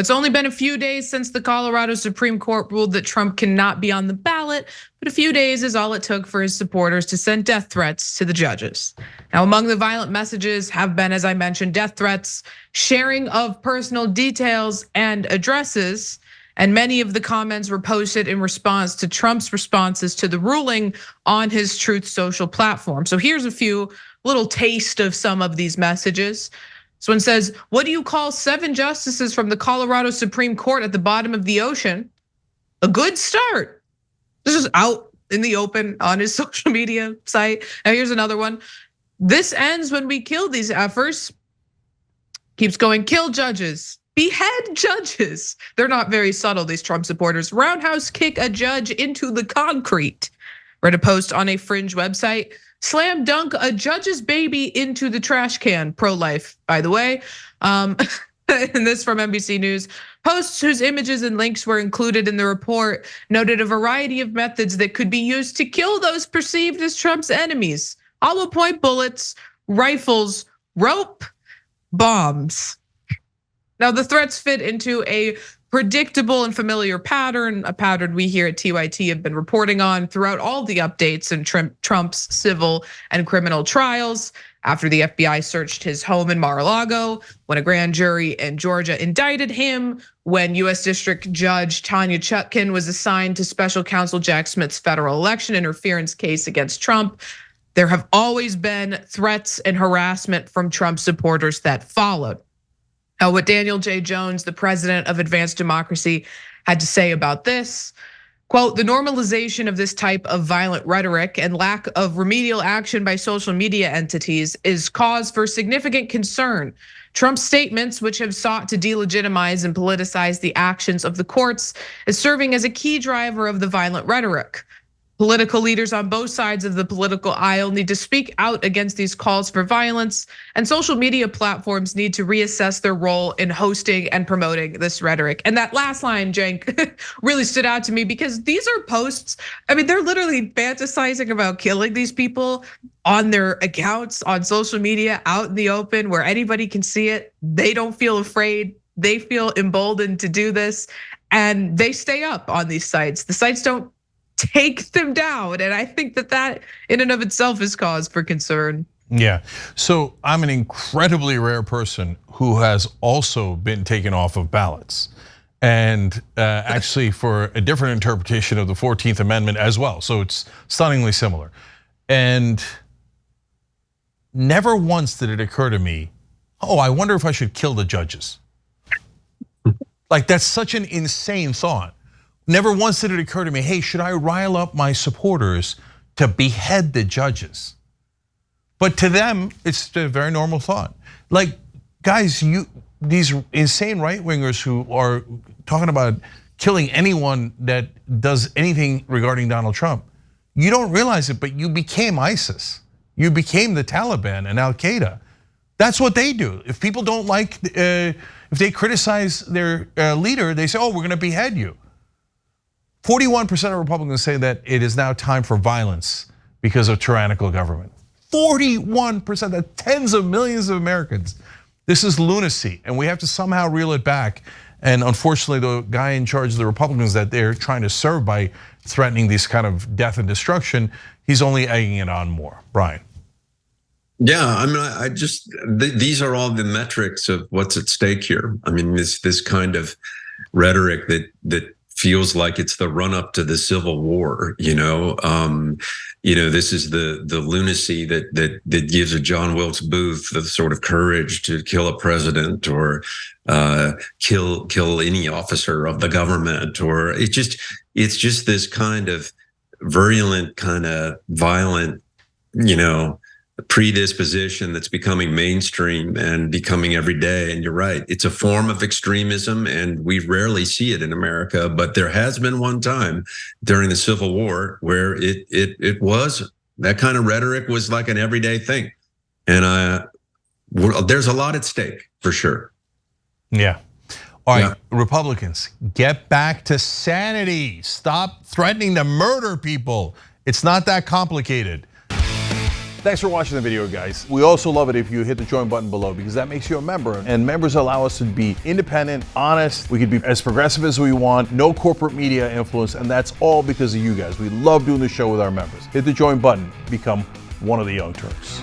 It's only been a few days since the Colorado Supreme Court ruled that Trump cannot be on the ballot, but a few days is all it took for his supporters to send death threats to the judges. Now, among the violent messages have been, as I mentioned, death threats, sharing of personal details and addresses, and many of the comments were posted in response to Trump's responses to the ruling on his Truth Social platform. So here's a few little taste of some of these messages. This one says, what do you call 7 justices from the Colorado Supreme Court at the bottom of the ocean? A good start. This is out in the open on his social media site. Now here's another one. This ends when we kill these efforts. Keeps going, kill judges, behead judges. They're not very subtle, these Trump supporters. Roundhouse kick a judge into the concrete. Read a post on a fringe website. Slam dunk a judge's baby into the trash can, pro-life, by the way. And this from NBC News. Posts whose images and links were included in the report noted a variety of methods that could be used to kill those perceived as Trump's enemies. Hollow point bullets, rifles, rope, bombs. Now the threats fit into a predictable and familiar pattern, a pattern we here at TYT have been reporting on throughout all the updates in Trump's civil and criminal trials. After the FBI searched his home in Mar-a-Lago, when a grand jury in Georgia indicted him, when US District Judge Tanya Chutkan was assigned to Special Counsel Jack Smith's federal election interference case against Trump, there have always been threats and harassment from Trump supporters that followed. Now, what Daniel J. Jones, the president of Advanced Democracy, had to say about this, quote, the normalization of this type of violent rhetoric and lack of remedial action by social media entities is cause for significant concern. Trump's statements, which have sought to delegitimize and politicize the actions of the courts, is serving as a key driver of the violent rhetoric. Political leaders on both sides of the political aisle need to speak out against these calls for violence, and social media platforms need to reassess their role in hosting and promoting this rhetoric. And that last line, Cenk, really stood out to me because these are posts, I mean, they're literally fantasizing about killing these people on their accounts, on social media, out in the open where anybody can see it. They don't feel afraid. They feel emboldened to do this, and they stay up on these sites. The sites don't take them down. And I think that in and of itself is cause for concern. Yeah, so I'm an incredibly rare person who has also been taken off of ballots. And actually for a different interpretation of the 14th Amendment as well. So it's stunningly similar. And never once did it occur to me, oh, I wonder if I should kill the judges. Like that's such an insane thought. Never once did it occur to me, hey, should I rile up my supporters to behead the judges? But to them, it's a very normal thought. Like, guys, these insane right-wingers who are talking about killing anyone that does anything regarding Donald Trump, you don't realize it, but you became ISIS. You became the Taliban and Al-Qaeda. That's what they do. If people don't like, if they criticize their leader, they say, oh, we're gonna behead you. 41% of Republicans say that it is now time for violence because of tyrannical government. 41%, that's tens of millions of Americans. This is lunacy, and we have to somehow reel it back. And unfortunately, the guy in charge of the Republicans that they're trying to serve by threatening these kind of death and destruction, he's only egging it on more. Brian. Yeah, I mean, these are all the metrics of what's at stake here. I mean, this kind of rhetoric that feels like it's the run up to the Civil War, this is the lunacy that gives a John Wilkes Booth the sort of courage to kill a president or kill any officer of the government, or it's just this kind of virulent, kind of violent, predisposition that's becoming mainstream and becoming every day. And you're right, it's a form of extremism, and we rarely see it in America. But there has been one time during the Civil War where it was, that kind of rhetoric was like an everyday thing. And there's a lot at stake for sure. Yeah. All right, Republicans, get back to sanity. Stop threatening to murder people. It's not that complicated. Thanks for watching the video, guys. We also love it if you hit the join button below, because that makes you a member, and members allow us to be independent, honest. We can be as progressive as we want, no corporate media influence, and that's all because of you guys. We love doing the show with our members. Hit the join button, become one of the Young Turks.